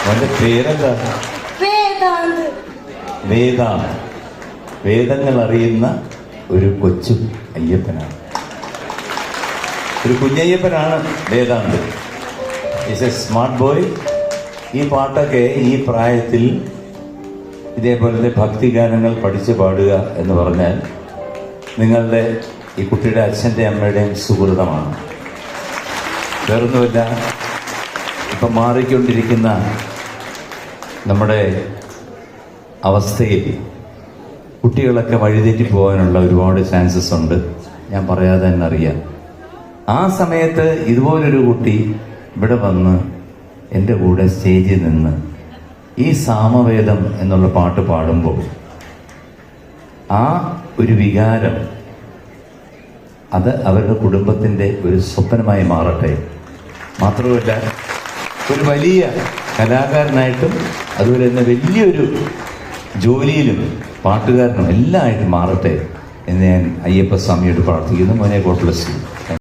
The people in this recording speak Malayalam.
അവന്റെ പേരെന്താ? വേദാന്ത്. വേദങ്ങൾ അറിയുന്ന ഒരു കൊച്ചു അയ്യപ്പനാണ്, ഒരു കുഞ്ഞയ്യപ്പനാണ് Vedant. Is a smart boy. ഈ പാട്ടൊക്കെ ഈ പ്രായത്തിൽ ഇതേപോലത്തെ ഭക്തിഗാനങ്ങൾ പഠിച്ചു പാടുക എന്ന് പറഞ്ഞാൽ നിങ്ങളുടെ ഈ കുട്ടിയുടെ അച്ഛൻ്റെ അമ്മയുടെയും സുഹൃതമാണ്. വേറൊന്നുമില്ല, ഇപ്പം മാറിക്കൊണ്ടിരിക്കുന്ന നമ്മുടെ അവസ്ഥയിൽ കുട്ടികളൊക്കെ വഴിതെറ്റി പോകാനുള്ള ഒരുപാട് ചാൻസസ് ഉണ്ട്. ഞാൻ പറയാതെ തന്നെ അറിയാം. ആ സമയത്ത് ഇതുപോലൊരു കുട്ടി ഇവിടെ വന്ന് എൻ്റെ കൂടെ സ്റ്റേജിൽ നിന്ന് ഈ സാമവേദം എന്നുള്ള പാട്ട് പാടുമ്പോൾ ആ ഒരു വികാരം അത് അവരുടെ കുടുംബത്തിൻ്റെ ഒരു സ്വപ്നമായി മാറട്ടെ. മാത്രമല്ല ഒരു വലിയ കലാകാരനായിട്ടും അതുപോലെ തന്നെ വലിയൊരു ജോലിയിലും പാട്ടുകാരനും എല്ലാം ആയിട്ട് മാറട്ടെ എന്ന് ഞാൻ അയ്യപ്പ സ്വാമിയോട് പ്രാർത്ഥിക്കുന്നു. മോനെ, ഗോഡ് ബ്ലെസ് യു.